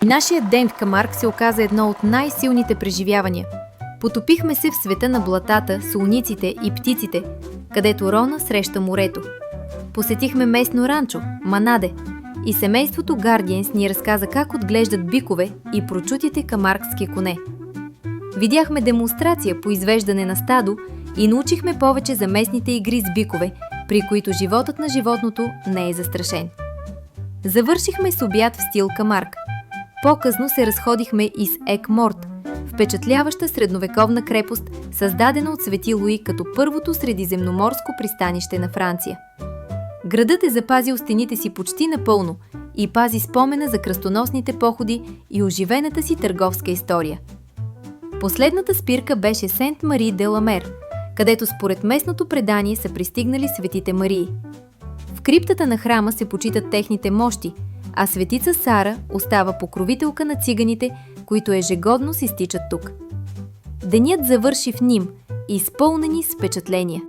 Нашият ден в Камарк се оказа едно от най-силните преживявания. Потопихме се в света на блатата, солуниците и птиците, където Рона среща морето. Посетихме местно ранчо, Манаде, и семейството Гардиенс ни разказа как отглеждат бикове и прочутите камаркски коне. Видяхме демонстрация по извеждане на стадо и научихме повече за местните игри с бикове, при които животът на животното не е застрашен. Завършихме с обяд в стил Камарк. По-късно се разходихме из Ек-Морт, впечатляваща средновековна крепост, създадена от Свети Луи като първото средиземноморско пристанище на Франция. Градът е запазил стените си почти напълно и пази спомена за кръстоносните походи и оживената си търговска история. Последната спирка беше Сент-Мари-де-Ла-Мер, където според местното предание са пристигнали светите Марии. В криптата на храма се почитат техните мощи, а светица Сара остава покровителка на циганите, които ежегодно се стичат тук. Денят завърши в Ним, изпълнени с впечатления.